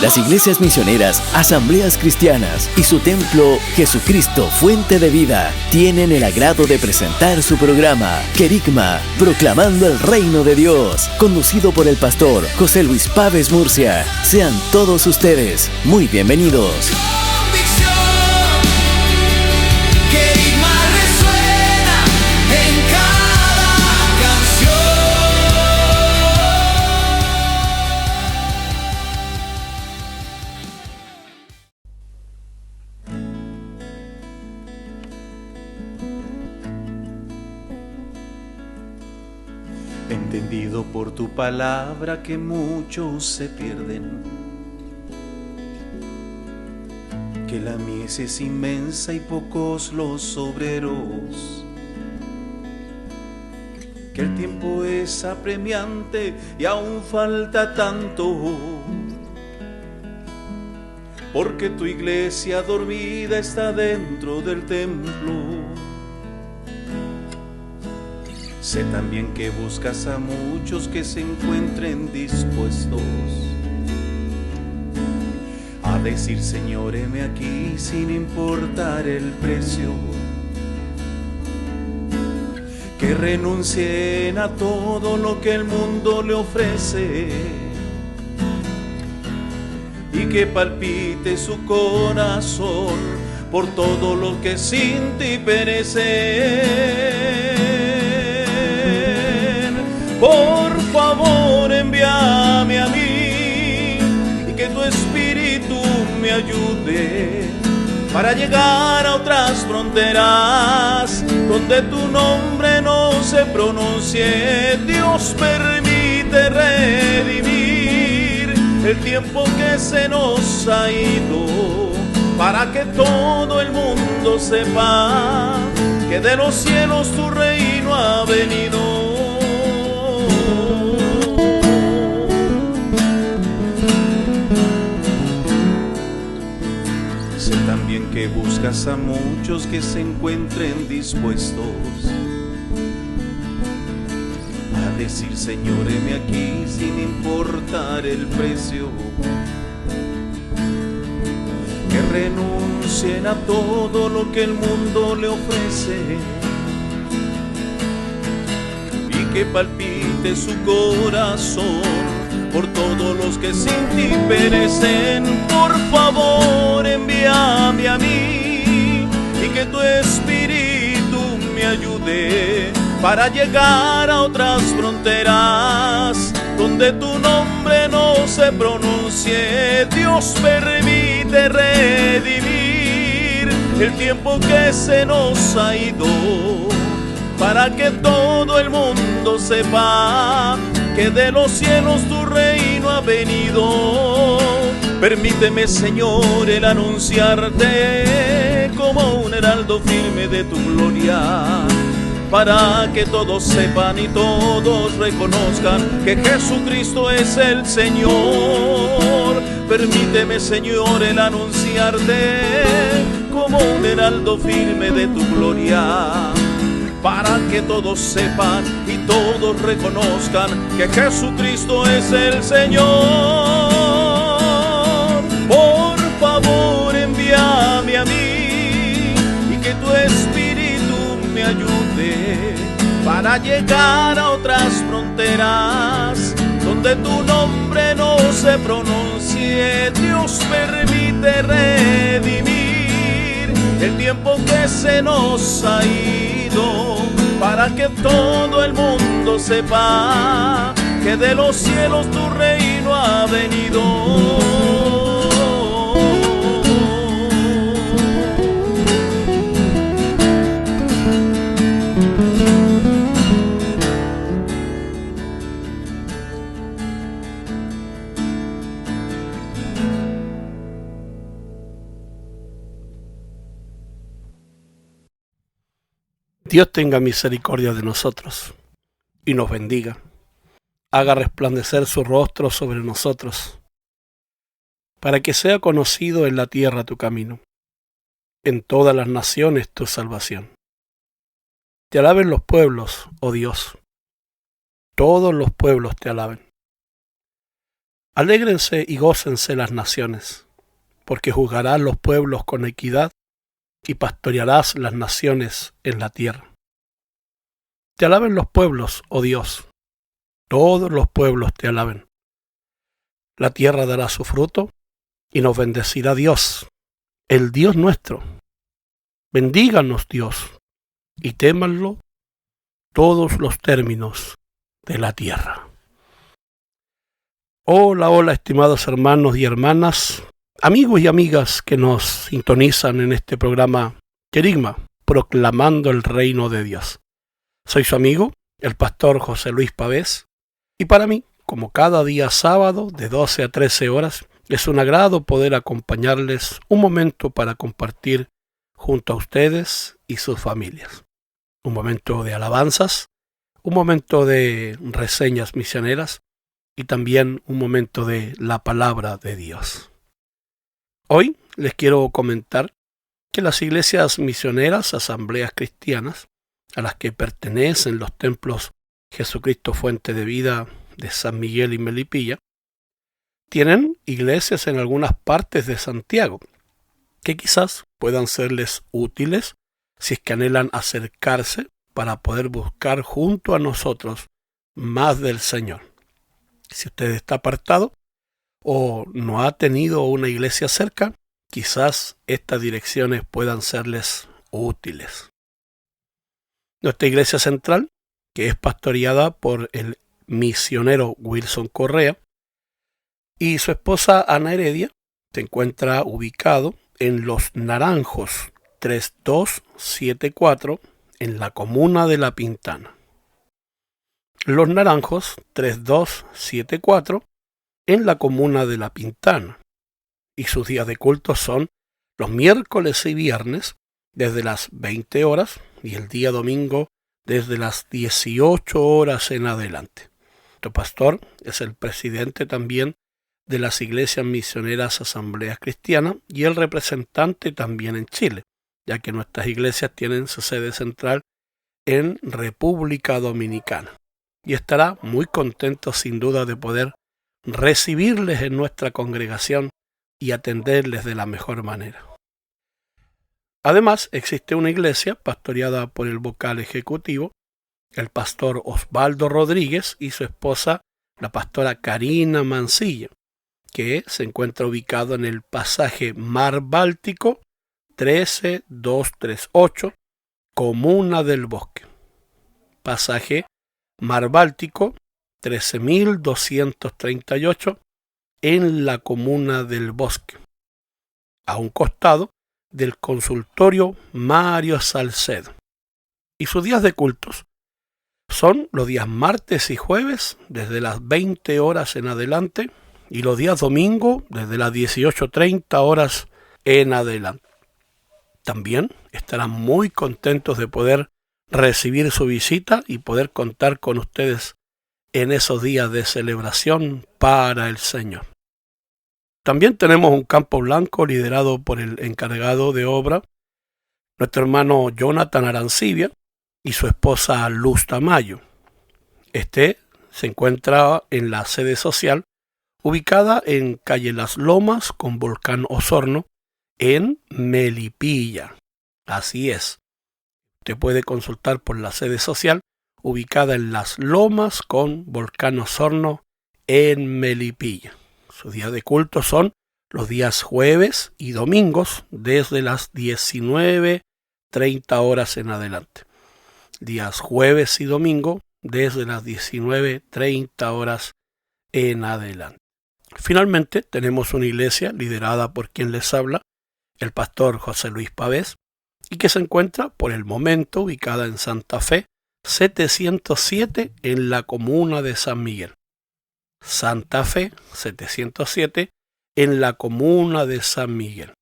las iglesias misioneras, asambleas cristianas y su templo Jesucristo Fuente de Vida tienen el agrado de presentar su programa Querigma, proclamando el reino de Dios, conducido por el pastor José Luis Páez Murcia. Sean todos ustedes muy bienvenidos. Entendido por tu palabra que muchos se pierden, que la mies es inmensa y pocos los obreros, que el tiempo es apremiante y aún falta tanto, porque tu iglesia dormida está dentro del templo. Sé también que buscas a muchos que se encuentren dispuestos a decir: Señor, heme aquí, sin importar el precio. Que renuncien a todo lo que el mundo le ofrece y que palpite su corazón por todo lo que sin ti perece. Por favor, envíame a mí y que tu espíritu me ayude para llegar a otras fronteras donde tu nombre no se pronuncie. Dios, permite redimir el tiempo que se nos ha ido, para que todo el mundo sepa que de los cielos tu reino ha venido. Sé también que buscas a muchos que se encuentren dispuestos a decir: Señor, heme aquí, sin importar el precio. Que renuncien a todo lo que el mundo le ofrece y que palpite su corazón por todos los que sin ti perecen. Por favor, envíame a mí y que tu espíritu me ayude para llegar a otras fronteras donde tu nombre no se pronuncie. Dios, permite redimir el tiempo que se nos ha ido, para que todo el mundo sepa que de los cielos tu reino ha venido. Permíteme, Señor, el anunciarte como un heraldo firme de tu gloria, para que todos sepan y todos reconozcan que Jesucristo es el Señor. Permíteme, Señor, el anunciarte como un heraldo firme de tu gloria, para que todos sepan y todos reconozcan que Jesucristo es el Señor. Por favor, envíame a mí y que tu espíritu me ayude para llegar a otras fronteras donde tu nombre no se pronuncie. Dios, permite redimir el tiempo que se nos ha ido, para que todo el mundo sepa que de los cielos tu reino ha venido. Dios tenga misericordia de nosotros y nos bendiga. Haga resplandecer su rostro sobre nosotros, para que sea conocido en la tierra tu camino, en todas las naciones tu salvación. Te alaben los pueblos, oh Dios, todos los pueblos te alaben. Alégrense y gócense las naciones, porque juzgarás los pueblos con equidad y pastorearás las naciones en la tierra. Te alaben los pueblos, oh Dios, todos los pueblos te alaben. La tierra dará su fruto y nos bendecirá Dios, el Dios nuestro. Bendíganos Dios y témanlo todos los términos de la tierra. Hola, hola, estimados hermanos y hermanas, amigos y amigas que nos sintonizan en este programa Querigma, proclamando el reino de Dios. Soy su amigo, el pastor José Luis Pavés, y para mí, como cada día sábado de 12 a 13 horas, es un agrado poder acompañarles un momento para compartir junto a ustedes y sus familias. Un momento de alabanzas, un momento de reseñas misioneras y también un momento de la palabra de Dios. Hoy les quiero comentar que las iglesias misioneras, asambleas cristianas, a las que pertenecen los templos Jesucristo Fuente de Vida de San Miguel y Melipilla, tienen iglesias en algunas partes de Santiago, que quizás puedan serles útiles si es que anhelan acercarse para poder buscar junto a nosotros más del Señor. Si usted está apartado o no ha tenido una iglesia cerca, quizás estas direcciones puedan serles útiles. Nuestra iglesia central, que es pastoreada por el misionero Wilson Correa, y su esposa Ana Heredia, se encuentra ubicado en Los Naranjos 3274 en la comuna de La Pintana. Los Naranjos 3274 en la comuna de La Pintana. Y sus días de culto son los miércoles y viernes desde las 20 horas y el día domingo desde las 18 horas en adelante. Nuestro pastor es el presidente también de las iglesias misioneras asambleas cristianas y el representante también en Chile, ya que nuestras iglesias tienen su sede central en República Dominicana. Y estará muy contento sin duda de poder recibirles en nuestra congregación y atenderles de la mejor manera. Además, existe una iglesia pastoreada por el vocal ejecutivo, el pastor Osvaldo Rodríguez y su esposa, la pastora Karina Mancilla, que se encuentra ubicado en el pasaje Mar Báltico 13238, Comuna del Bosque. Pasaje Mar Báltico 13238 en la Comuna del Bosque, a un costado del consultorio Mario Salcedo. Y sus días de cultos son los días martes y jueves desde las 20 horas en adelante y los días domingo desde las 18:30 horas en adelante. También estarán muy contentos de poder recibir su visita y poder contar con ustedes en esos días de celebración para el Señor. También tenemos un campo blanco liderado por el encargado de obra, nuestro hermano Jonathan Arancibia y su esposa Luz Tamayo. Este se encuentra en la sede social ubicada en calle Las Lomas con Volcán Osorno en Melipilla. Así es. Usted puede consultar por la sede social ubicada en Las Lomas con Volcán Osorno en Melipilla. Sus días de culto son los días jueves y domingos desde las 19:30 horas en adelante. Días jueves y domingo desde las 19:30 horas en adelante. Finalmente tenemos una iglesia liderada por quien les habla, el pastor José Luis Pavés, y que se encuentra por el momento ubicada en Santa Fe 707 en la comuna de San Miguel. Santa Fe 707 en la comuna de San Miguel.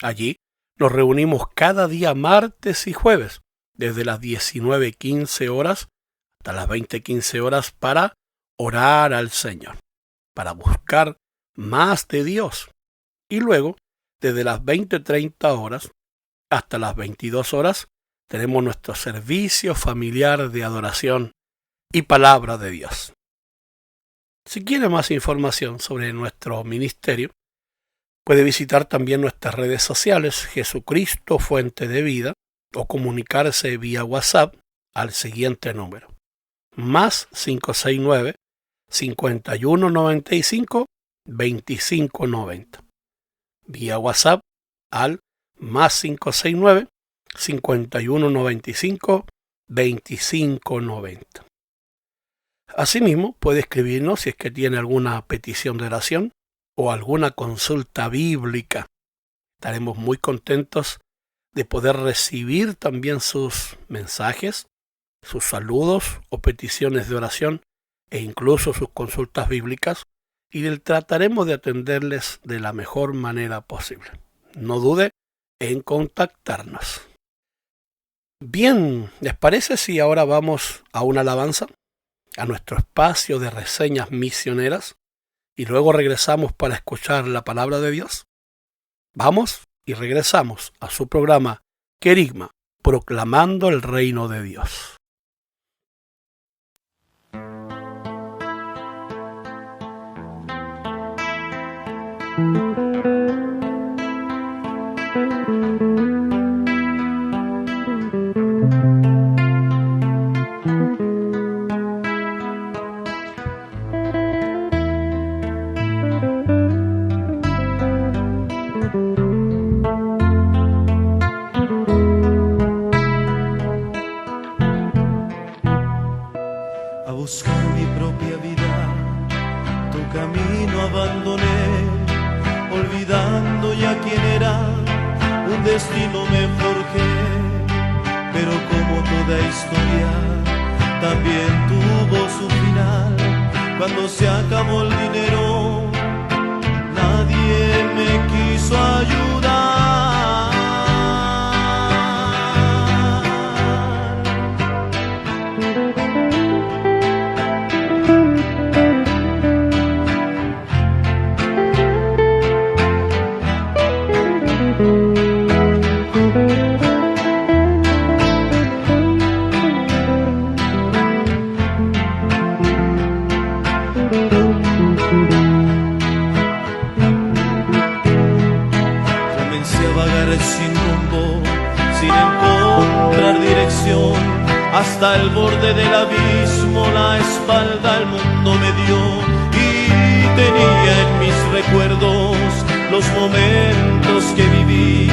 Allí nos reunimos cada día martes y jueves desde las 19:15 horas hasta las 20:15 horas para orar al Señor, para buscar más de Dios. Y luego, desde las 20:30 horas hasta las 22 horas, tenemos nuestro servicio familiar de adoración y palabra de Dios. Si quiere más información sobre nuestro ministerio, puede visitar también nuestras redes sociales, Jesucristo Fuente de Vida, o comunicarse vía WhatsApp al siguiente número: más 569-5195-2590. Vía WhatsApp al más 569-5195-2590. Asimismo, puede escribirnos si es que tiene alguna petición de oración o alguna consulta bíblica. Estaremos muy contentos de poder recibir también sus mensajes, sus saludos o peticiones de oración e incluso sus consultas bíblicas, y trataremos de atenderles de la mejor manera posible. No dude en contactarnos. Bien, ¿les parece si ahora vamos a una alabanza, a nuestro espacio de reseñas misioneras, y luego regresamos para escuchar la palabra de Dios? Vamos y regresamos a su programa Querigma, proclamando el reino de Dios. A buscar mi propia vida, tu camino abandoné, olvidando ya quién era, un destino me forjé. Pero como toda historia, también tuvo su final. Cuando se acabó el dinero, nadie me quiso ayudar. Sin rumbo, sin encontrar dirección, hasta el borde del abismo la espalda al mundo me dio, y tenía en mis recuerdos los momentos que viví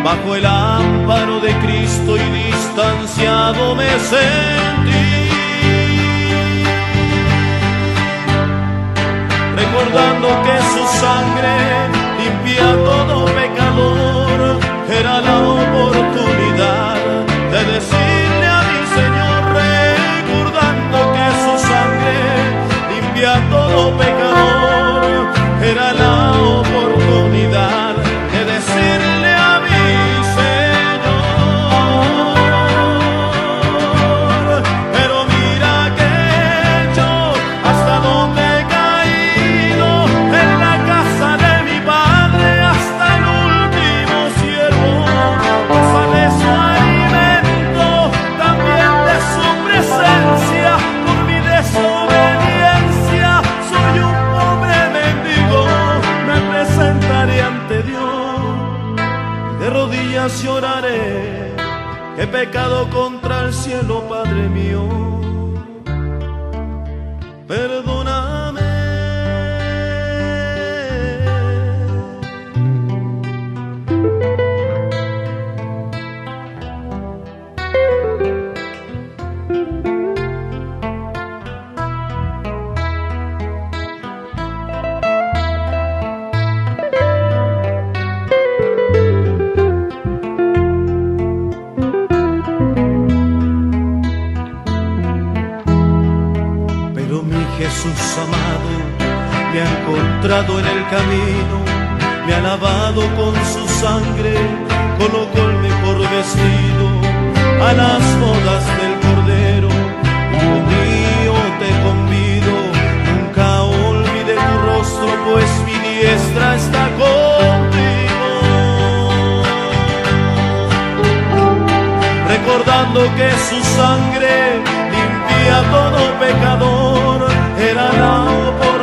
bajo el amparo de Cristo, y distanciado me sentí, recordando que su sangre limpia todo pecador. Era la oportunidad de decirle a mi Señor, recordando que su sangre limpia todo pecador. Era la oportunidad de decirle a mi Señor. Pero mira que yo hasta donde he caído, en la casa de mi Padre, hasta el último siervo, de su alimento, también de su presencia. Por mi desobediencia soy un pobre mendigo, me presentaré ante Dios y de rodillas lloraré, que he pecado contra el cielo, Padre mío, perdóname. Jesús amado me ha encontrado en el camino, me ha lavado con su sangre, colocó el mejor vestido a las bodas del Cordero. Hijo mío, te convido, nunca olvide tu rostro, pues mi diestra está contigo. Recordando que su sangre limpia todo pecador, era la oportunidad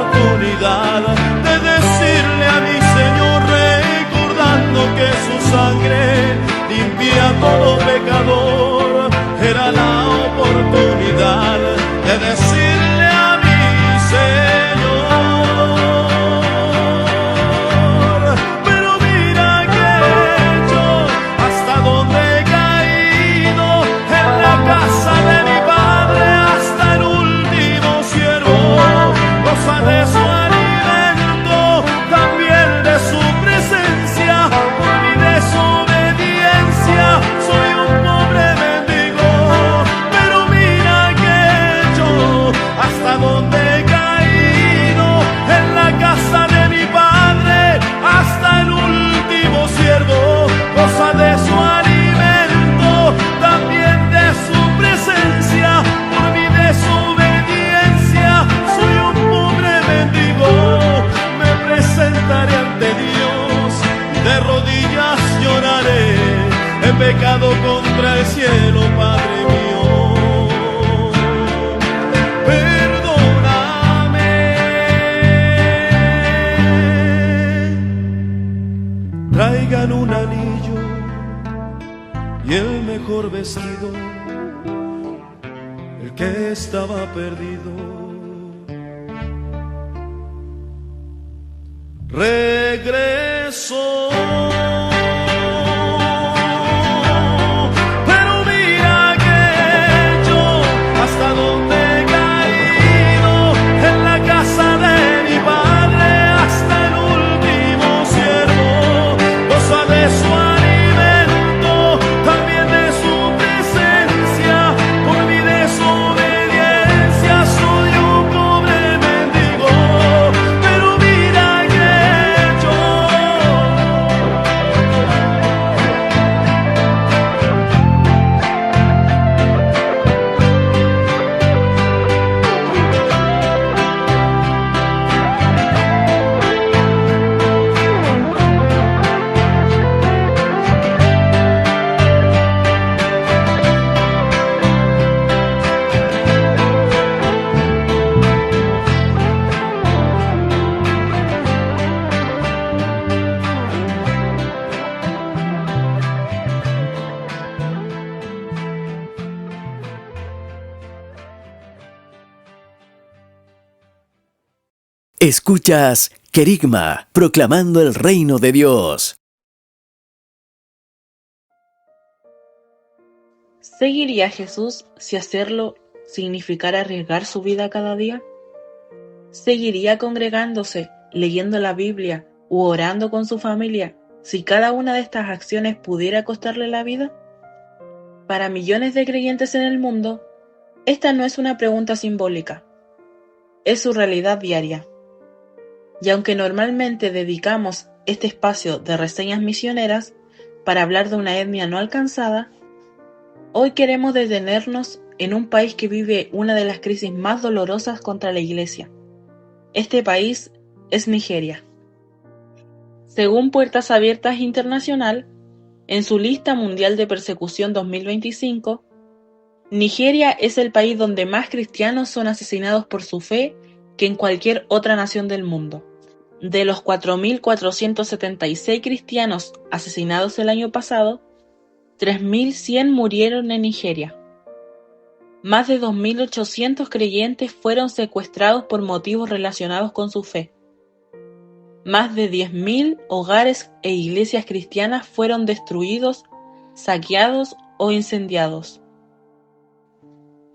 pecado contra el cielo, Padre mío. Perdóname. Traigan un anillo y el mejor vestido, el que estaba perdido. Regresó. Escuchas Querigma, proclamando el reino de Dios. ¿Seguiría a Jesús si hacerlo significara arriesgar su vida cada día? ¿Seguiría congregándose, leyendo la Biblia u orando con su familia si cada una de estas acciones pudiera costarle la vida? Para millones de creyentes en el mundo, esta no es una pregunta simbólica, es su realidad diaria. Y aunque normalmente dedicamos este espacio de reseñas misioneras para hablar de una etnia no alcanzada, hoy queremos detenernos en un país que vive una de las crisis más dolorosas contra la Iglesia. Este país es Nigeria. Según Puertas Abiertas Internacional, en su lista mundial de persecución 2025, Nigeria es el país donde más cristianos son asesinados por su fe que en cualquier otra nación del mundo. De los 4.476 cristianos asesinados el año pasado, 3.100 murieron en Nigeria. Más de 2.800 creyentes fueron secuestrados por motivos relacionados con su fe. Más de 10.000 hogares e iglesias cristianas fueron destruidos, saqueados o incendiados.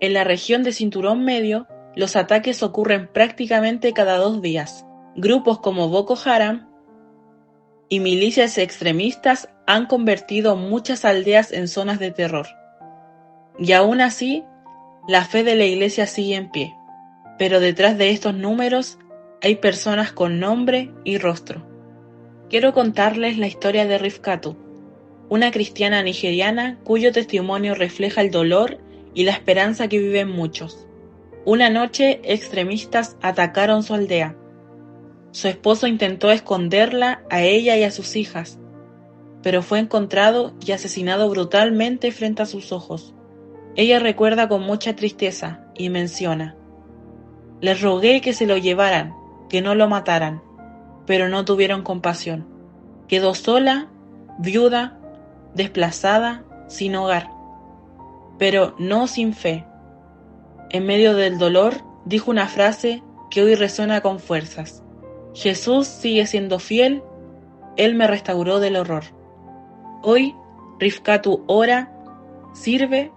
En la región de Cinturón Medio, los ataques ocurren prácticamente cada 2 días. Grupos como Boko Haram y milicias extremistas han convertido muchas aldeas en zonas de terror. Y aún así, la fe de la Iglesia sigue en pie. Pero detrás de estos números hay personas con nombre y rostro. Quiero contarles la historia de Rifkatu, una cristiana nigeriana cuyo testimonio refleja el dolor y la esperanza que viven muchos. Una noche, extremistas atacaron su aldea. Su esposo intentó esconderla a ella y a sus hijas, pero fue encontrado y asesinado brutalmente frente a sus ojos. Ella recuerda con mucha tristeza y menciona: les rogué que se lo llevaran, que no lo mataran, pero no tuvieron compasión. Quedó sola, viuda, desplazada, sin hogar, pero no sin fe. En medio del dolor, dijo una frase que hoy resuena con fuerzas: Jesús sigue siendo fiel, Él me restauró del horror. Hoy, Rifkatu ora, sirve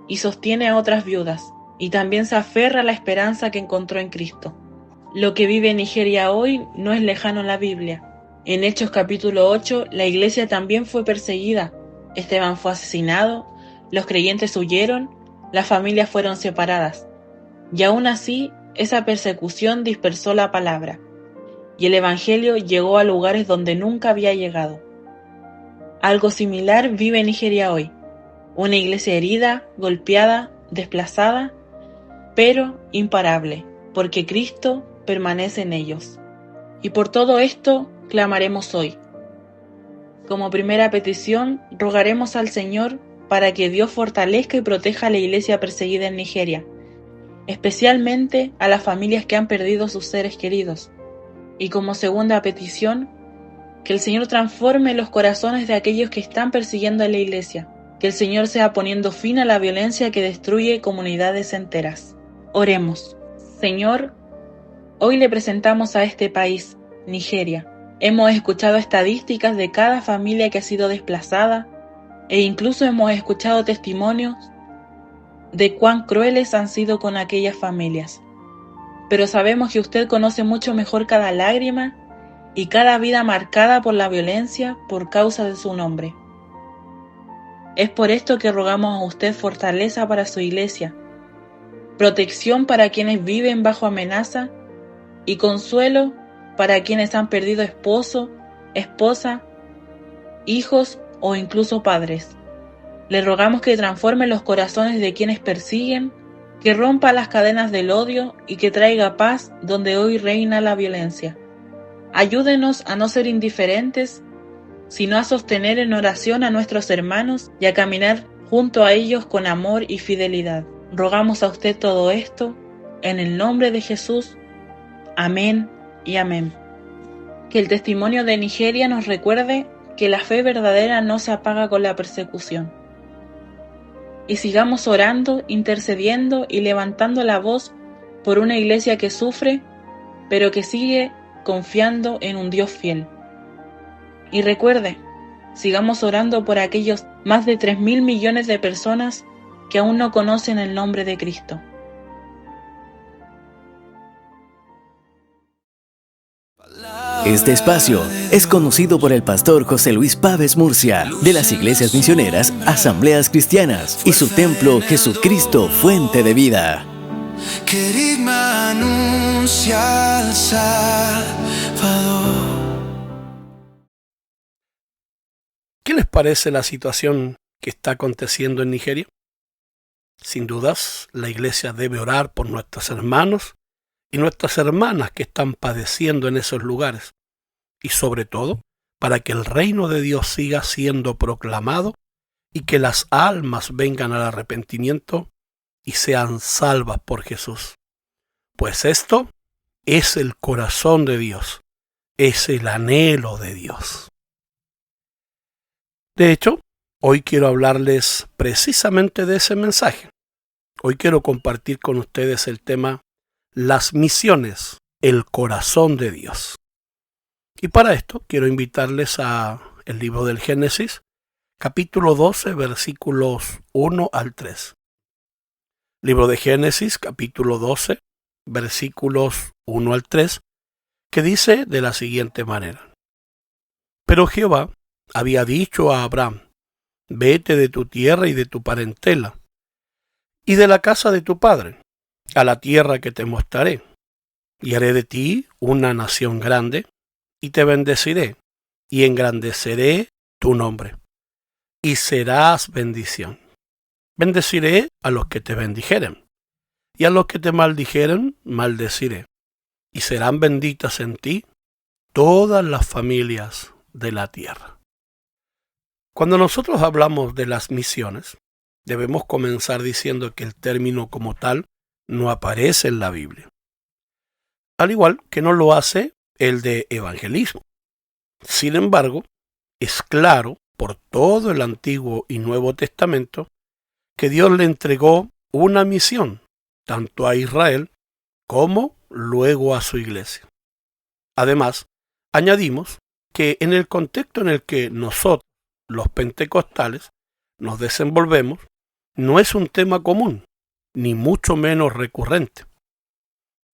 y sostiene a otras viudas, y también se aferra a la esperanza que encontró en Cristo. Lo que vive Nigeria hoy no es lejano en la Biblia. En Hechos capítulo 8, la iglesia también fue perseguida. Esteban fue asesinado, los creyentes huyeron, las familias fueron separadas. Y aún así, esa persecución dispersó la palabra, y el Evangelio llegó a lugares donde nunca había llegado. Algo similar vive Nigeria hoy. Una iglesia herida, golpeada, desplazada, pero imparable, porque Cristo permanece en ellos. Y por todo esto clamaremos hoy: Como primera petición, rogaremos al Señor para que Dios fortalezca y proteja a la iglesia perseguida en Nigeria, especialmente a las familias que han perdido sus seres queridos. Y como segunda petición, que el Señor transforme los corazones de aquellos que están persiguiendo a la iglesia, que el Señor sea poniendo fin a la violencia que destruye comunidades enteras. Oremos. Señor, hoy le presentamos a este país, Nigeria. Hemos escuchado estadísticas de cada familia que ha sido desplazada e incluso hemos escuchado testimonios de cuán crueles han sido con aquellas familias. Pero sabemos que usted conoce mucho mejor cada lágrima y cada vida marcada por la violencia por causa de su nombre. Es por esto que rogamos a usted fortaleza para su iglesia, protección para quienes viven bajo amenaza y consuelo para quienes han perdido esposo, esposa, hijos o incluso padres. Le rogamos que transforme los corazones de quienes persiguen, que rompa las cadenas del odio y que traiga paz donde hoy reina la violencia. Ayúdenos a no ser indiferentes, sino a sostener en oración a nuestros hermanos y a caminar junto a ellos con amor y fidelidad. Rogamos a usted todo esto en el nombre de Jesús. Amén y amén. Que el testimonio de Nigeria nos recuerde que la fe verdadera no se apaga con la persecución. Y sigamos orando, intercediendo y levantando la voz por una iglesia que sufre, pero que sigue confiando en un Dios fiel. Y recuerde, sigamos orando por aquellos más de 3.000 millones de personas que aún no conocen el nombre de Cristo. Este espacio es conocido por el pastor José Luis Páez Murcia, de las Iglesias Misioneras Asambleas Cristianas y su templo Jesucristo Fuente de Vida. Querigma anuncia al Salvador. ¿Qué les parece la situación que está aconteciendo en Nigeria? Sin dudas, la iglesia debe orar por nuestros hermanos y nuestras hermanas que están padeciendo en esos lugares, y sobre todo, para que el reino de Dios siga siendo proclamado y que las almas vengan al arrepentimiento y sean salvas por Jesús. Pues esto es el corazón de Dios, es el anhelo de Dios. De hecho, hoy quiero hablarles precisamente de ese mensaje. Hoy quiero compartir con ustedes el tema Las misiones, el corazón de Dios. Y para esto quiero invitarles a el libro del Génesis, capítulo 12, versículos 1 al 3. Libro de Génesis, capítulo 12, versículos 1 al 3, que dice de la siguiente manera: Pero Jehová había dicho a Abraham: Vete de tu tierra y de tu parentela, y de la casa de tu padre, a la tierra que te mostraré, y haré de ti una nación grande, y te bendeciré, y engrandeceré tu nombre, y serás bendición. Bendeciré a los que te bendijeren, y a los que te maldijeren, maldeciré, y serán benditas en ti todas las familias de la tierra. Cuando nosotros hablamos de las misiones, debemos comenzar diciendo que el término como tal no aparece en la Biblia, al igual que no lo hace el de evangelismo. Sin embargo, es claro por todo el Antiguo y Nuevo Testamento que Dios le entregó una misión, tanto a Israel como luego a su iglesia. Además, añadimos que en el contexto en el que nosotros, los pentecostales, nos desenvolvemos, no es un tema común, ni mucho menos recurrente.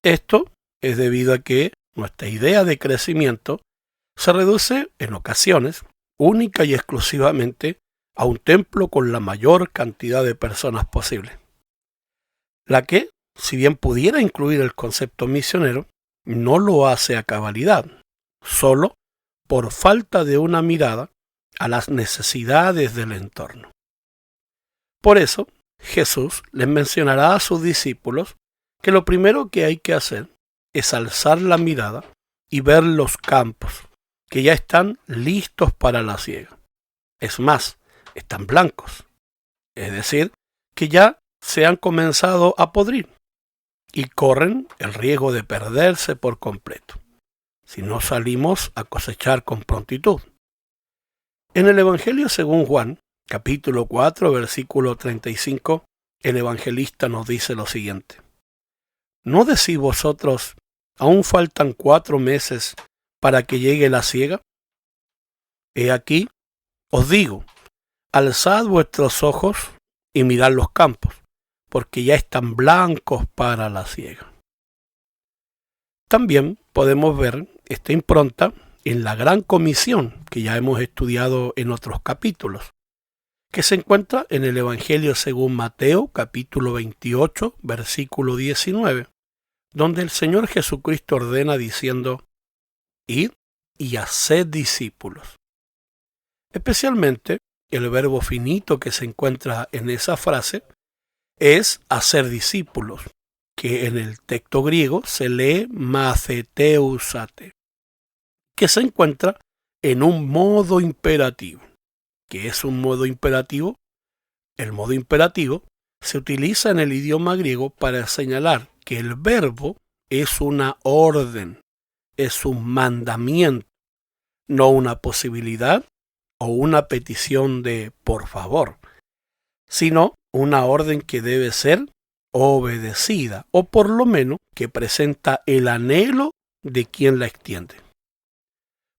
Esto es debido a que nuestra idea de crecimiento se reduce, en ocasiones, única y exclusivamente a un templo con la mayor cantidad de personas posible. La que, si bien pudiera incluir el concepto misionero, no lo hace a cabalidad, solo por falta de una mirada a las necesidades del entorno. Por eso, Jesús les mencionará a sus discípulos que lo primero que hay que hacer es alzar la mirada y ver los campos, que ya están listos para la siega. Es más, están blancos. Es decir, que ya se han comenzado a podrir y corren el riesgo de perderse por completo si no salimos a cosechar con prontitud. En el Evangelio según Juan, capítulo 4, versículo 35, el evangelista nos dice lo siguiente: ¿No decís vosotros, aún faltan 4 meses para que llegue la siega? He aquí, os digo, alzad vuestros ojos y mirad los campos, porque ya están blancos para la siega. También podemos ver esta impronta en la gran comisión que ya hemos estudiado en otros capítulos, que se encuentra en el Evangelio según Mateo, capítulo 28, versículo 19, donde el Señor Jesucristo ordena diciendo: id y haced discípulos. Especialmente el verbo finito que se encuentra en esa frase es hacer discípulos, que en el texto griego se lee matheteusate, que se encuentra en un modo imperativo. ¿Qué es un modo imperativo? El modo imperativo se utiliza en el idioma griego para señalar que el verbo es una orden, es un mandamiento, no una posibilidad o una petición de por favor, sino una orden que debe ser obedecida, o por lo menos que presenta el anhelo de quien la extiende.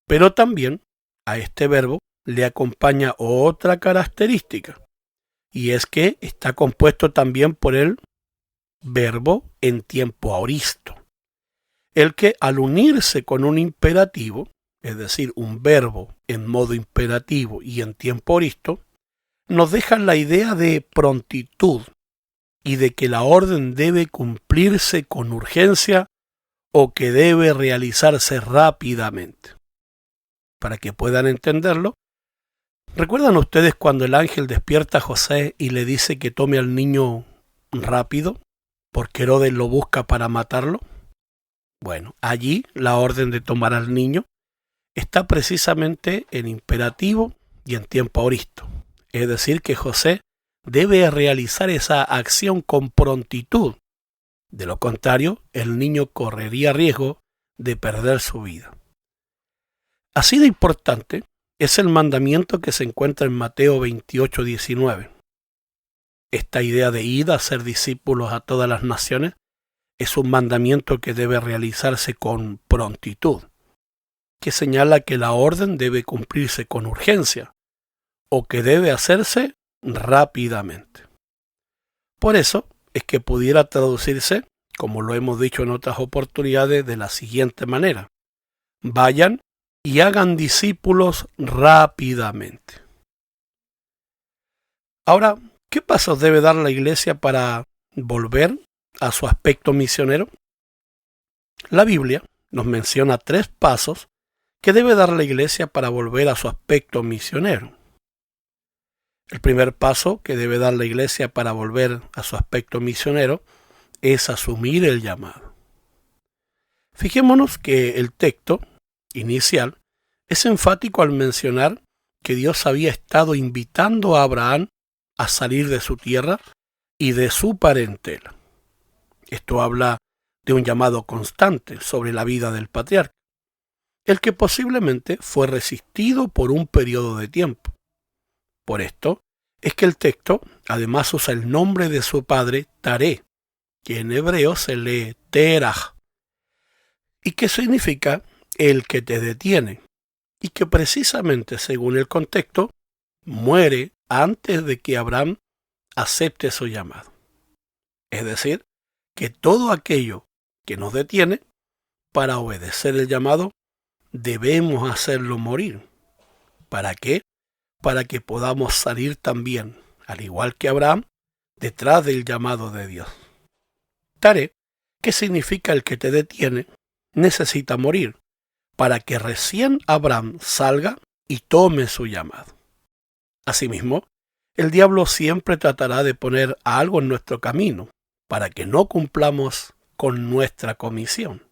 Pero también a este verbo le acompaña otra característica, y es que está compuesto también por el verbo en tiempo aoristo, el que al unirse con un imperativo, es decir, un verbo en modo imperativo y en tiempo aoristo, nos deja la idea de prontitud y de que la orden debe cumplirse con urgencia o que debe realizarse rápidamente. Para que puedan entenderlo, ¿recuerdan ustedes cuando el ángel despierta a José y le dice que tome al niño rápido, porque Herodes lo busca para matarlo? Bueno, allí la orden de tomar al niño está precisamente en imperativo y en tiempo aoristo. Es decir, que José debe realizar esa acción con prontitud. De lo contrario, el niño correría riesgo de perder su vida. Así de importante es el mandamiento que se encuentra en Mateo 28, 19. Esta idea de ir a ser discípulos a todas las naciones es un mandamiento que debe realizarse con prontitud, que señala que la orden debe cumplirse con urgencia o que debe hacerse rápidamente. Por eso es que pudiera traducirse, como lo hemos dicho en otras oportunidades, de la siguiente manera: vayan y hagan discípulos rápidamente. Ahora, ¿qué pasos debe dar la Iglesia para volver a su aspecto misionero? La Biblia nos menciona 3 pasos que debe dar la Iglesia para volver a su aspecto misionero. El primer paso que debe dar la Iglesia para volver a su aspecto misionero es asumir el llamado. Fijémonos que el texto inicial es enfático al mencionar que Dios había estado invitando a Abraham a salir de su tierra y de su parentela. Esto habla de un llamado constante sobre la vida del patriarca, el que posiblemente fue resistido por un periodo de tiempo. Por esto es que el texto además usa el nombre de su padre, Taré, que en hebreo se lee Terah, y que significa el que te detiene, y que precisamente según el contexto muere antes de que Abraham acepte su llamado. Es decir, que todo aquello que nos detiene para obedecer el llamado, debemos hacerlo morir. ¿Para qué? Para que podamos salir también, al igual que Abraham, detrás del llamado de Dios. Taré, que significa el que te detiene, necesita morir para que recién Abraham salga y tome su llamado. Asimismo, el diablo siempre tratará de poner algo en nuestro camino para que no cumplamos con nuestra comisión.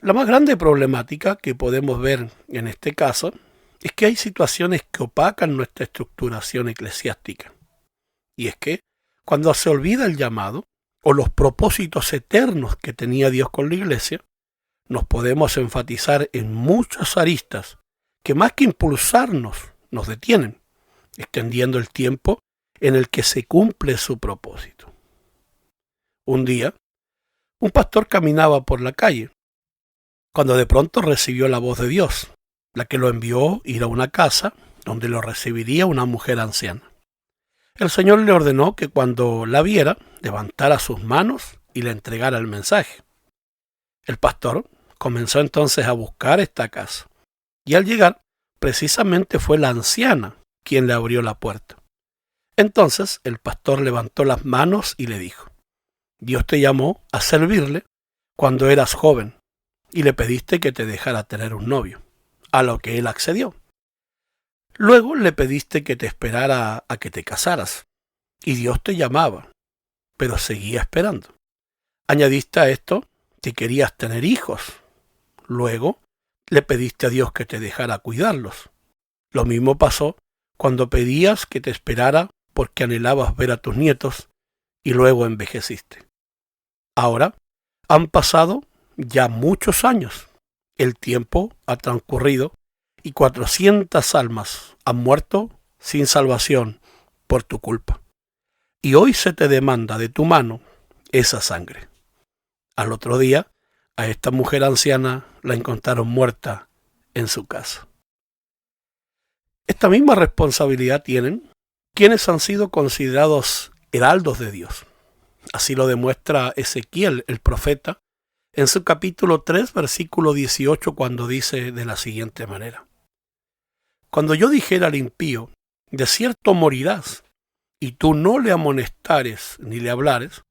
La más grande problemática que podemos ver en este caso es que hay situaciones que opacan nuestra estructuración eclesiástica. Y es que cuando se olvida el llamado o los propósitos eternos que tenía Dios con la iglesia, nos podemos enfatizar en muchas aristas que más que impulsarnos, nos detienen, extendiendo el tiempo en el que se cumple su propósito. Un día, un pastor caminaba por la calle, cuando de pronto recibió la voz de Dios, la que lo envió ir a una casa donde lo recibiría una mujer anciana. El Señor le ordenó que cuando la viera, levantara sus manos y le entregara el mensaje. El pastor comenzó entonces a buscar esta casa, y al llegar, precisamente fue la anciana quien le abrió la puerta. Entonces el pastor levantó las manos y le dijo: Dios te llamó a servirle cuando eras joven, y le pediste que te dejara tener un novio, a lo que él accedió. Luego le pediste que te esperara a que te casaras, y Dios te llamaba, pero seguía esperando. Añadiste a esto que querías tener hijos. Luego le pediste a Dios que te dejara cuidarlos. Lo mismo pasó cuando pedías que te esperara porque anhelabas ver a tus nietos, y luego envejeciste. Ahora han pasado ya muchos años. El tiempo ha transcurrido y 400 almas han muerto sin salvación por tu culpa. Y hoy se te demanda de tu mano esa sangre. Al otro día, a esta mujer anciana la encontraron muerta en su casa. Esta misma responsabilidad tienen quienes han sido considerados heraldos de Dios. Así lo demuestra Ezequiel, el profeta, en su capítulo 3, versículo 18, cuando dice de la siguiente manera: Cuando yo dijera al impío, de cierto morirás, y tú no le amonestares ni le hablares,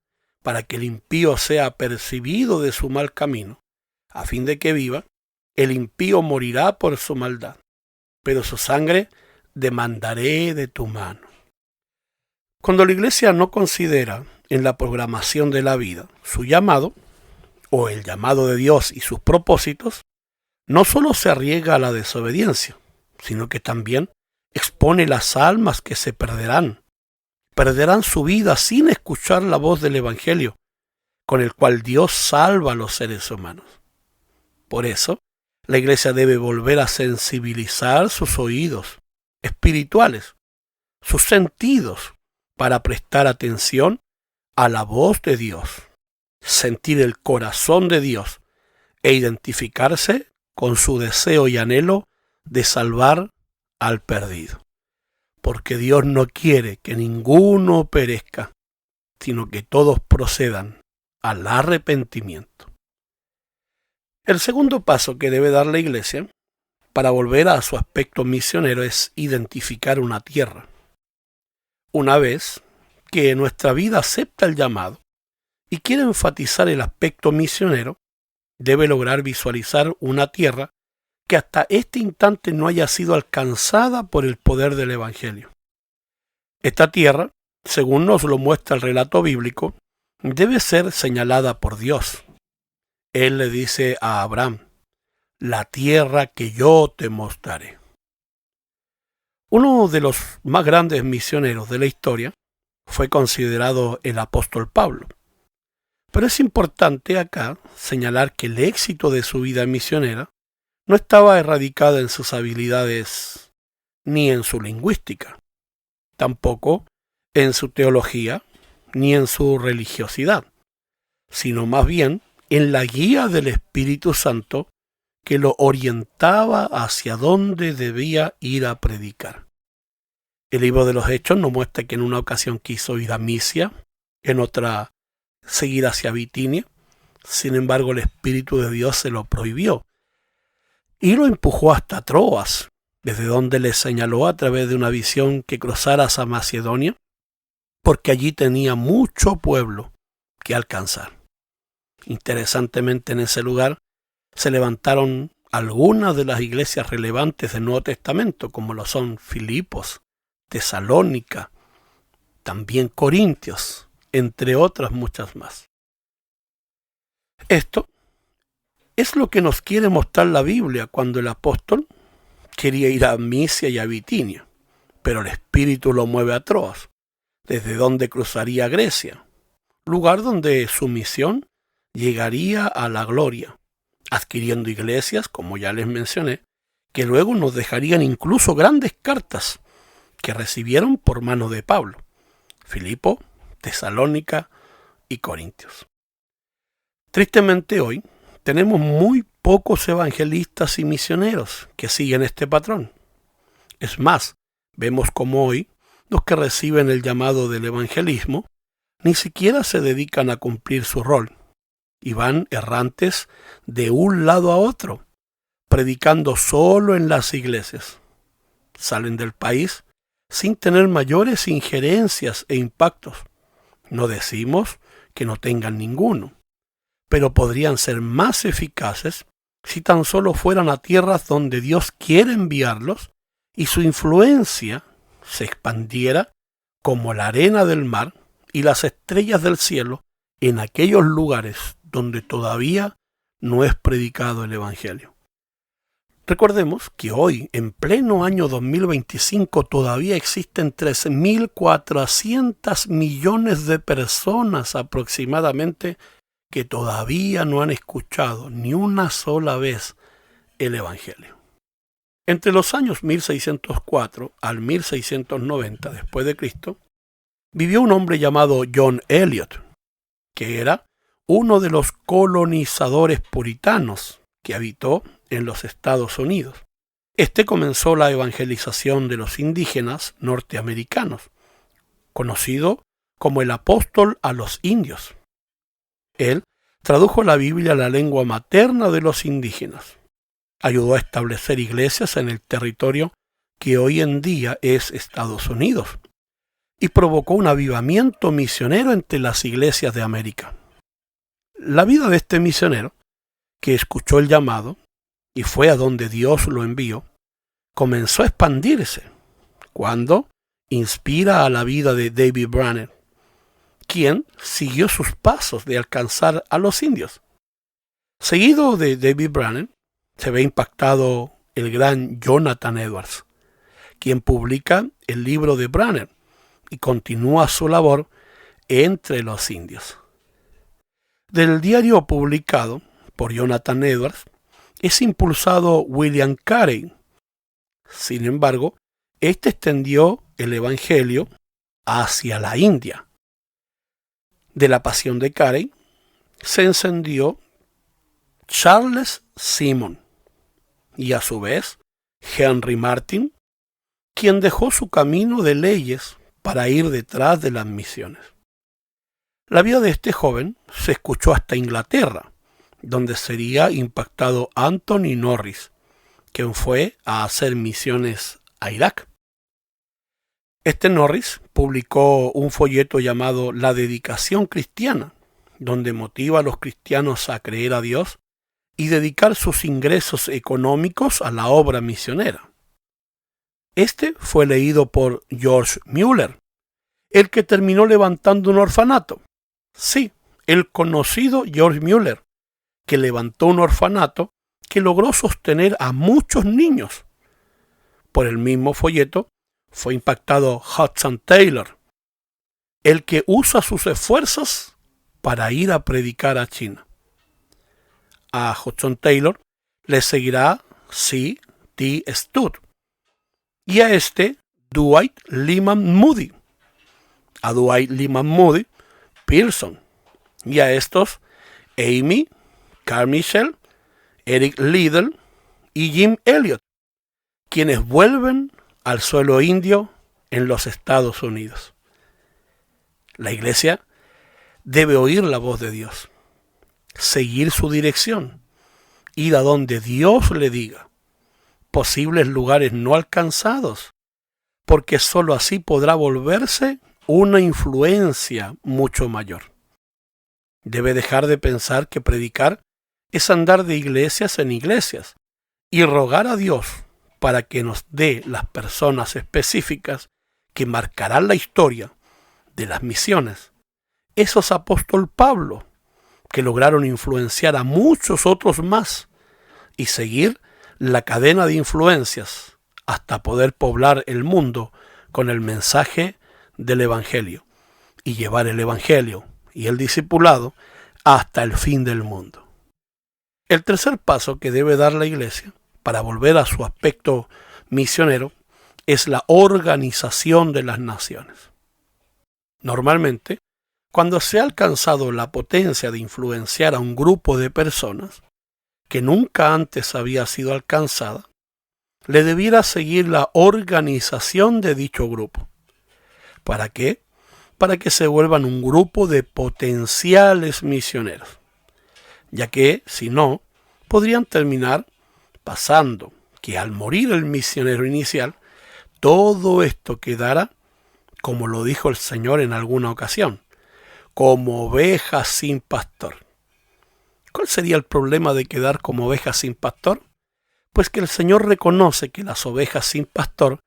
para que el impío sea apercibido de su mal camino, a fin de que viva, el impío morirá por su maldad, pero su sangre demandaré de tu mano. Cuando la iglesia no considera en la programación de la vida su llamado, o el llamado de Dios y sus propósitos, no solo se arriesga a la desobediencia, sino que también expone las almas que se perderán su vida sin escuchar la voz del Evangelio, con el cual Dios salva a los seres humanos. Por eso, la iglesia debe volver a sensibilizar sus oídos espirituales, sus sentidos, para prestar atención a la voz de Dios, sentir el corazón de Dios e identificarse con su deseo y anhelo de salvar al perdido. Porque Dios no quiere que ninguno perezca, sino que todos procedan al arrepentimiento. El segundo paso que debe dar la iglesia para volver a su aspecto misionero es identificar una tierra. Una vez que nuestra vida acepta el llamado y quiere enfatizar el aspecto misionero, debe lograr visualizar una tierra que hasta este instante no haya sido alcanzada por el poder del Evangelio. Esta tierra, según nos lo muestra el relato bíblico, debe ser señalada por Dios. Él le dice a Abraham: la tierra que yo te mostraré. Uno de los más grandes misioneros de la historia fue considerado el apóstol Pablo. Pero es importante acá señalar que el éxito de su vida misionera no estaba erradicado en sus habilidades ni en su lingüística, tampoco en su teología ni en su religiosidad, sino más bien en la guía del Espíritu Santo que lo orientaba hacia dónde debía ir a predicar. El libro de los Hechos nos muestra que en una ocasión quiso ir a Misia, en otra seguir hacia Bitinia. Sin embargo, el Espíritu de Dios se lo prohibió y lo empujó hasta Troas, desde donde le señaló a través de una visión que cruzara hacia Macedonia, porque allí tenía mucho pueblo que alcanzar. Interesantemente, en ese lugar se levantaron algunas de las iglesias relevantes del Nuevo Testamento, como lo son Filipos, Tesalónica, también Corintios, entre otras muchas más. Esto Es lo que nos quiere mostrar la Biblia cuando el apóstol quería ir a Misia y a Bitinia, pero el Espíritu lo mueve a Troas, desde donde cruzaría a Grecia, lugar donde su misión llegaría a la gloria, adquiriendo iglesias, como ya les mencioné, que luego nos dejarían incluso grandes cartas que recibieron por mano de Pablo, Filipo, Tesalónica y Corintios. Tristemente hoy tenemos muy pocos evangelistas y misioneros que siguen este patrón. Es más, vemos como hoy los que reciben el llamado del evangelismo ni siquiera se dedican a cumplir su rol y van errantes de un lado a otro, predicando solo en las iglesias. Salen del país sin tener mayores injerencias e impactos. No decimos que no tengan ninguno, pero podrían ser más eficaces si tan solo fueran a tierras donde Dios quiere enviarlos y su influencia se expandiera como la arena del mar y las estrellas del cielo en aquellos lugares donde todavía no es predicado el Evangelio. Recordemos que hoy, en pleno año 2025, todavía existen 3.400 millones de personas aproximadamente que todavía no han escuchado ni una sola vez el Evangelio. Entre los años 1604 al 1690 después de Cristo, vivió un hombre llamado John Eliot, que era uno de los colonizadores puritanos que habitó en los Estados Unidos. Este comenzó la evangelización de los indígenas norteamericanos, conocido como el apóstol a los indios. Él tradujo la Biblia a la lengua materna de los indígenas. Ayudó a establecer iglesias en el territorio que hoy en día es Estados Unidos y provocó un avivamiento misionero entre las iglesias de América. La vida de este misionero, que escuchó el llamado y fue a donde Dios lo envió, comenzó a expandirse cuando inspira a la vida de David Brainerd, quien siguió sus pasos de alcanzar a los indios. Seguido de David Brainerd, se ve impactado el gran Jonathan Edwards, quien publica el libro de Brainerd y continúa su labor entre los indios. Del diario publicado por Jonathan Edwards es impulsado William Carey. Sin embargo, este extendió el evangelio hacia la India. De la pasión de Carey se encendió Charles Simon y a su vez Henry Martyn, quien dejó su camino de leyes para ir detrás de las misiones. La vida de este joven se escuchó hasta Inglaterra, donde sería impactado Anthony Norris, quien fue a hacer misiones a Irak. Este Norris publicó un folleto llamado La Dedicación Cristiana, donde motiva a los cristianos a creer a Dios y dedicar sus ingresos económicos a la obra misionera. Este fue leído por George Mueller, el que terminó levantando un orfanato. Sí, el conocido George Mueller, que levantó un orfanato que logró sostener a muchos niños. Por el mismo folleto fue impactado Hudson Taylor, el que usa sus esfuerzos para ir a predicar a China. A Hudson Taylor le seguirá C.T. Studd y a Dwight Lyman Moody. A Dwight Lyman Moody, Pearson, y a estos Amy Carmichael, Eric Liddell y Jim Elliot, quienes vuelven al suelo indio en los Estados Unidos. La iglesia debe oír la voz de Dios, seguir su dirección, ir a donde Dios le diga, posibles lugares no alcanzados, porque sólo así podrá volverse una influencia mucho mayor. Debe dejar de pensar que predicar es andar de iglesias en iglesias y rogar a Dios para que nos dé las personas específicas que marcarán la historia de las misiones. Eso es apóstol Pablo, que lograron influenciar a muchos otros más y seguir la cadena de influencias hasta poder poblar el mundo con el mensaje del Evangelio y llevar el Evangelio y el discipulado hasta el fin del mundo. El tercer paso que debe dar la Iglesia para volver a su aspecto misionero es la organización de las naciones. Normalmente, cuando se ha alcanzado la potencia de influenciar a un grupo de personas que nunca antes había sido alcanzada, le debiera seguir la organización de dicho grupo. ¿Para qué? Para que se vuelvan un grupo de potenciales misioneros, ya que, si no, podrían terminar pasando que al morir el misionero inicial, todo esto quedara, como lo dijo el Señor en alguna ocasión, como ovejas sin pastor. ¿Cuál sería el problema de quedar como ovejas sin pastor? Pues que el Señor reconoce que las ovejas sin pastor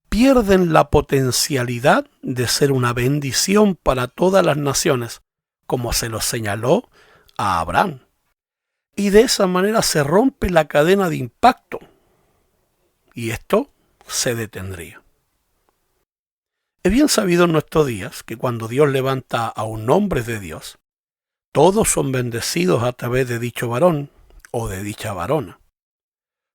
pierden la potencialidad de ser una bendición para todas las naciones, como se lo señaló a Abraham. Y de esa manera se rompe la cadena de impacto. Y esto se detendría. Es bien sabido en nuestros días que cuando Dios levanta a un hombre de Dios, todos son bendecidos a través de dicho varón o de dicha varona.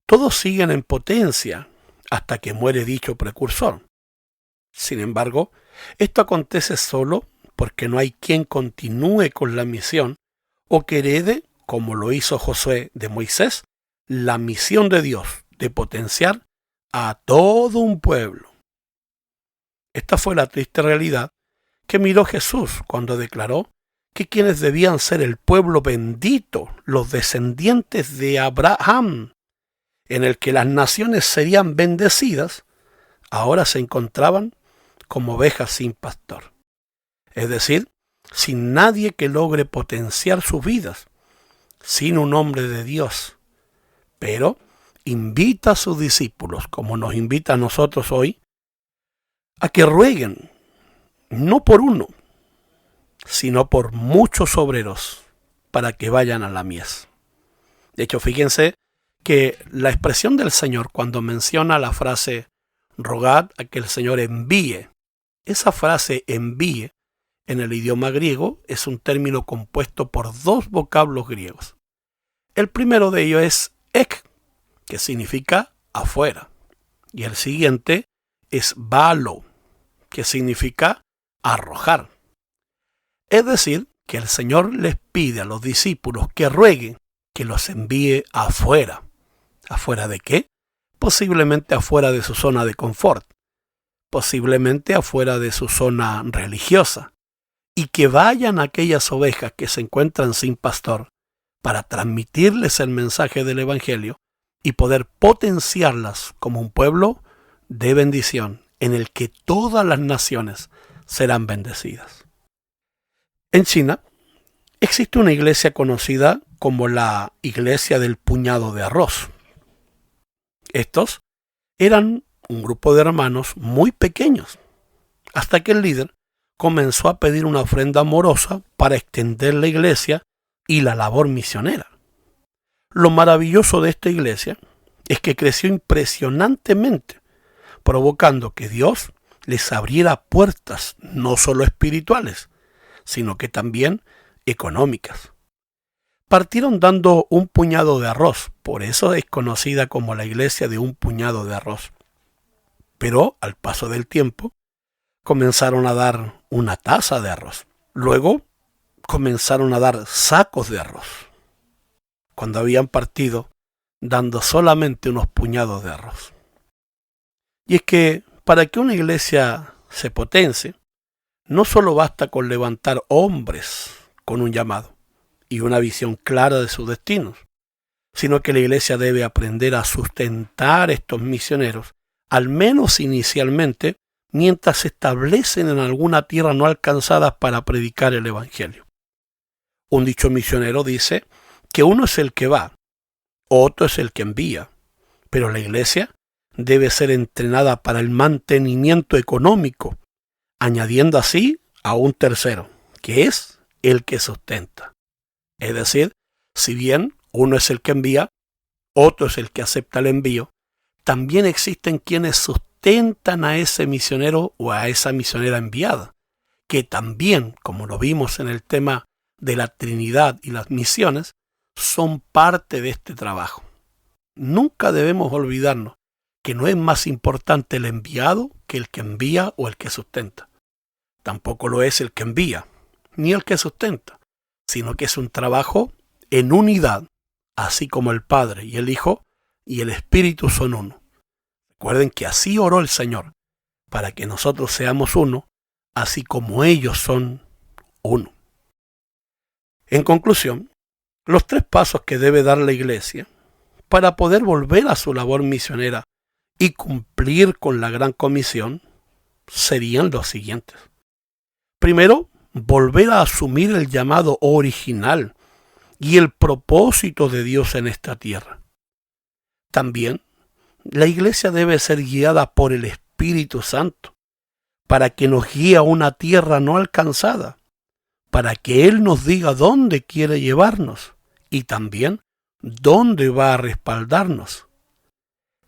Todos siguen en potencia hasta que muere dicho precursor. Sin embargo, esto acontece solo porque no hay quien continúe con la misión o que herede, como lo hizo Josué de Moisés, la misión de Dios de potenciar a todo un pueblo. Esta fue la triste realidad que miró Jesús cuando declaró que quienes debían ser el pueblo bendito, los descendientes de Abraham, en el que las naciones serían bendecidas, ahora se encontraban como ovejas sin pastor. Es decir, sin nadie que logre potenciar sus vidas, sin un hombre de Dios. Pero invita a sus discípulos, como nos invita a nosotros hoy, a que rueguen, no por uno, sino por muchos obreros, para que vayan a la mies. De hecho, fíjense que la expresión del Señor cuando menciona la frase rogad a que el Señor envíe, esa frase envíe en el idioma griego es un término compuesto por dos vocablos griegos. El primero de ellos es ek, que significa afuera, y el siguiente es balo, que significa arrojar. Es decir, que el Señor les pide a los discípulos que rueguen que los envíe afuera. ¿Afuera de qué? Posiblemente afuera de su zona de confort, posiblemente afuera de su zona religiosa, y que vayan aquellas ovejas que se encuentran sin pastor para transmitirles el mensaje del Evangelio y poder potenciarlas como un pueblo de bendición en el que todas las naciones serán bendecidas. En China existe una iglesia conocida como la Iglesia del Puñado de Arroz. Estos eran un grupo de hermanos muy pequeños, hasta que el líder comenzó a pedir una ofrenda amorosa para extender la iglesia y la labor misionera. Lo maravilloso de esta iglesia es que creció impresionantemente, provocando que Dios les abriera puertas no solo espirituales, sino que también económicas. Partieron dando un puñado de arroz, por eso es conocida como la iglesia de un puñado de arroz. Pero al paso del tiempo, comenzaron a dar una taza de arroz. Luego comenzaron a dar sacos de arroz. Cuando habían partido, dando solamente unos puñados de arroz. Y es que para que una iglesia se potencie, no solo basta con levantar hombres con un llamado y una visión clara de sus destinos, sino que la iglesia debe aprender a sustentar estos misioneros, al menos inicialmente, mientras se establecen en alguna tierra no alcanzada para predicar el Evangelio. Un dicho misionero dice que uno es el que va, otro es el que envía, pero la iglesia debe ser entrenada para el mantenimiento económico, añadiendo así a un tercero, que es el que sustenta. Es decir, si bien uno es el que envía, otro es el que acepta el envío, también existen quienes sustentan a ese misionero o a esa misionera enviada, que también, como lo vimos en el tema de la Trinidad y las misiones, son parte de este trabajo. Nunca debemos olvidarnos que no es más importante el enviado que el que envía o el que sustenta. Tampoco lo es el que envía, ni el que sustenta, sino que es un trabajo en unidad, así como el Padre y el Hijo y el Espíritu son uno. Recuerden que así oró el Señor, para que nosotros seamos uno, así como ellos son uno. En conclusión, los 3 pasos que debe dar la Iglesia para poder volver a su labor misionera y cumplir con la gran comisión serían los siguientes. Primero, volver a asumir el llamado original y el propósito de Dios en esta tierra. También, la Iglesia debe ser guiada por el Espíritu Santo para que nos guíe a una tierra no alcanzada, para que Él nos diga dónde quiere llevarnos y también dónde va a respaldarnos.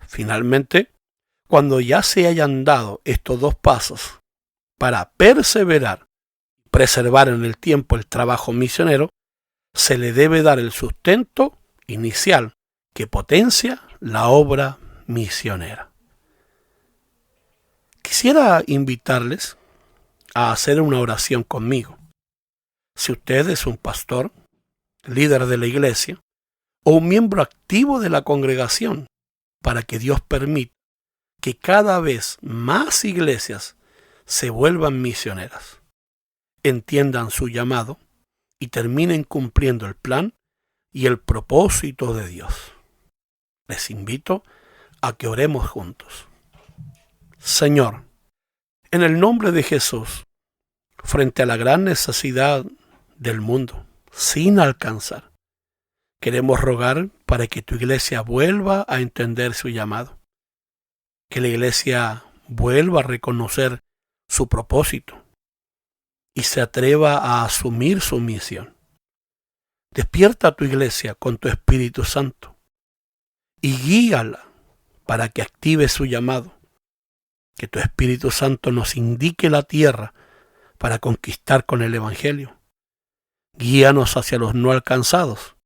Finalmente, cuando ya se hayan dado estos 2 pasos para perseverar y preservar en el tiempo el trabajo misionero, se le debe dar el sustento inicial que potencia la obra misionera. Quisiera invitarles a hacer una oración conmigo. Si usted es un pastor, líder de la iglesia o un miembro activo de la congregación, para que Dios permita que cada vez más iglesias se vuelvan misioneras, entiendan su llamado y terminen cumpliendo el plan y el propósito de Dios. Les invito a que oremos juntos. Señor, en el nombre de Jesús, frente a la gran necesidad del mundo, sin alcanzar, queremos rogar para que tu iglesia vuelva a entender su llamado, que la iglesia vuelva a reconocer su propósito y se atreva a asumir su misión. Despierta a tu iglesia con tu Espíritu Santo y guíala para que active su llamado. Que tu Espíritu Santo nos indique la tierra para conquistar con el Evangelio. Guíanos hacia los no alcanzados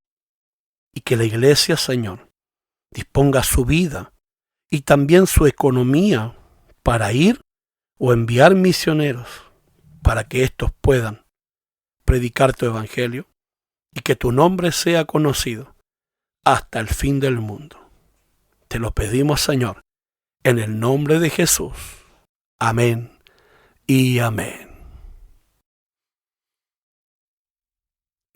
y que la iglesia, Señor, disponga su vida y también su economía para ir o enviar misioneros para que éstos puedan predicar tu Evangelio y que tu nombre sea conocido hasta el fin del mundo. Te lo pedimos, Señor, en el nombre de Jesús. Amén y amén.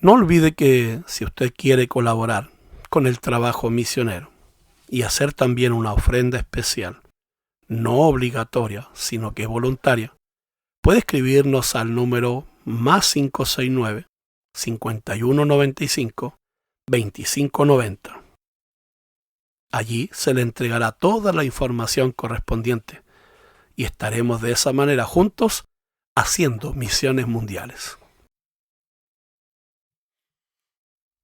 No olvide que si usted quiere colaborar con el trabajo misionero y hacer también una ofrenda especial, no obligatoria, sino que voluntaria, puede escribirnos al número +569 5195 2590. Allí se le entregará toda la información correspondiente y estaremos de esa manera juntos haciendo misiones mundiales.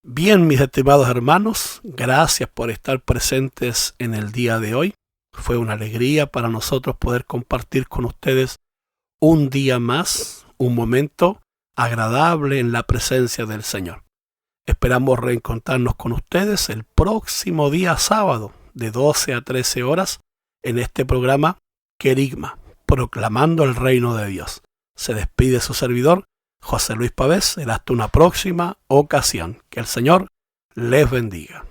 Bien, mis estimados hermanos, gracias por estar presentes en el día de hoy. Fue una alegría para nosotros poder compartir con ustedes un día más, un momento agradable en la presencia del Señor. Esperamos reencontrarnos con ustedes el próximo día sábado de 12 a 13 horas en este programa Querigma, proclamando el reino de Dios. Se despide su servidor, José Luis Pavés. Hasta una próxima ocasión. Que el Señor les bendiga.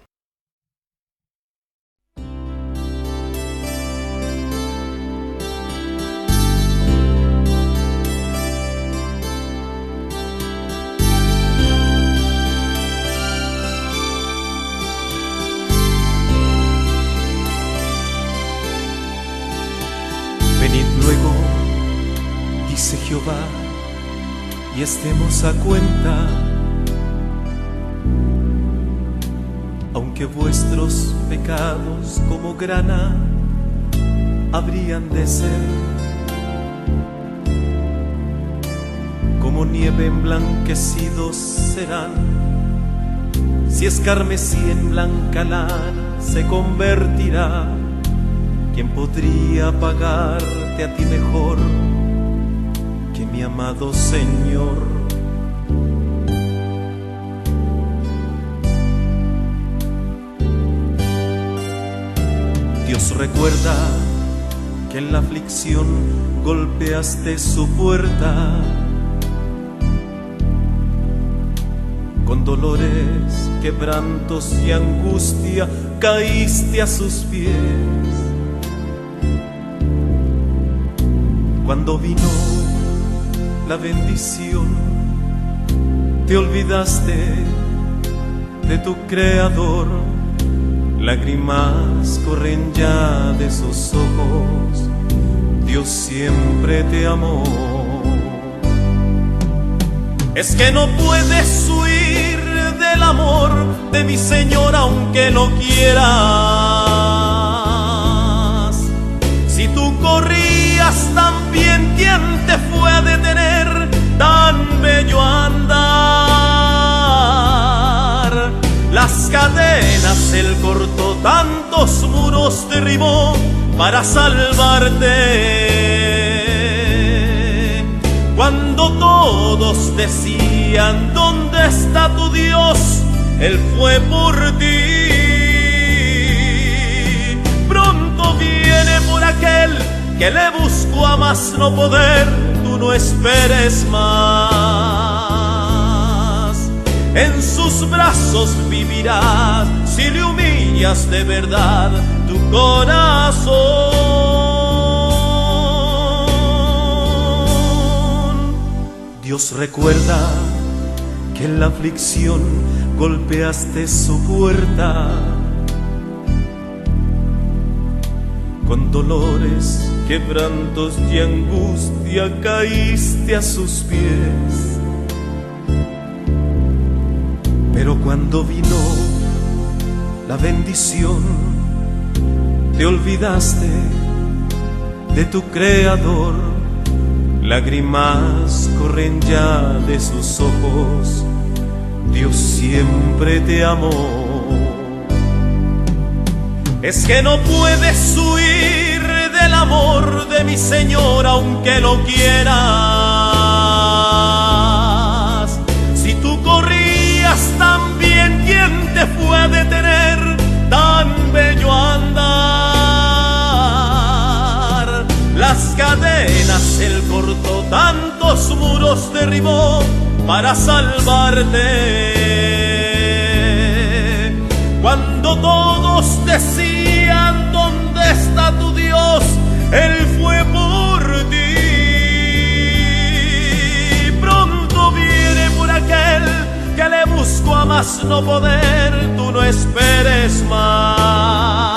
Venid luego, dice Jehová, y estemos a cuenta. Aunque vuestros pecados como grana habrían de ser, como nieve emblanquecidos serán Si es carmesí en blanca lana se convertirá. ¿Quién podría pagarte a ti mejor que mi amado Señor? Dios recuerda que en la aflicción golpeaste su puerta, con dolores, quebrantos y angustia caíste a sus pies. Cuando vino la bendición, te olvidaste de tu Creador. Lágrimas corren ya de sus ojos, Dios siempre te amó. Es que no puedes huir del amor de mi Señor aunque lo quieras. Si tú corrías tan bien, ¿quién te fue a detener tan bello andar? Las cadenas Él cortó, tantos muros derribó para salvarte. Cuando todos decían, ¿dónde está tu Dios?, Él fue por ti. Pronto viene por aquel que le buscó a más no poder, tú no esperes más. En sus brazos vivirás si le humillas de verdad tu corazón. Dios recuerda que en la aflicción golpeaste su puerta, con dolores, quebrantos y angustia caíste a sus pies. Pero cuando vino la bendición, te olvidaste de tu Creador. Lágrimas corren ya de sus ojos, Dios siempre te amó. Es que no puedes huir del amor de mi Señor aunque lo quieras. Si tú corrías tan bien, ¿quién te fue a detener tan bello andar? Las cadenas Él cortó, tantos muros derribó para salvarte. Cuando todos decían, ¿dónde está tu Dios?, Él fue por ti. Pronto viene por aquel que le buscó a más no poder, tú no esperes más.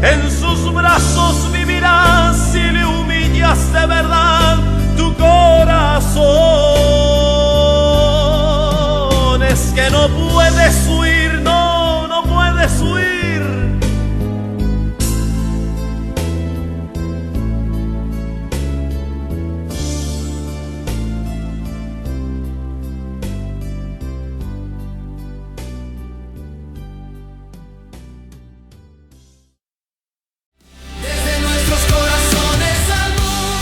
En sus brazos vivirás si le humillas de verdad tu corazón. Es que no puedes huir, no puedes huir.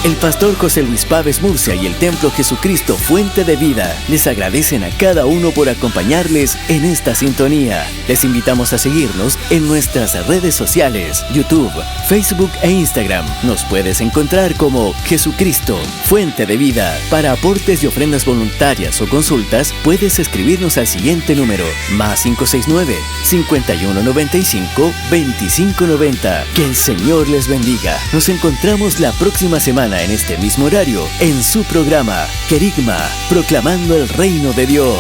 El pastor José Luis Páez Murcia y el Templo Jesucristo Fuente de Vida les agradecen a cada uno por acompañarles en esta sintonía. Les invitamos a seguirnos en nuestras redes sociales, YouTube, Facebook e Instagram. Nos puedes encontrar como Jesucristo Fuente de Vida. Para aportes y ofrendas voluntarias o consultas, puedes escribirnos al siguiente número: +569 5195 2590. Que el Señor les bendiga. Nos encontramos la próxima semana en este mismo horario, en su programa Querigma, proclamando el reino de Dios.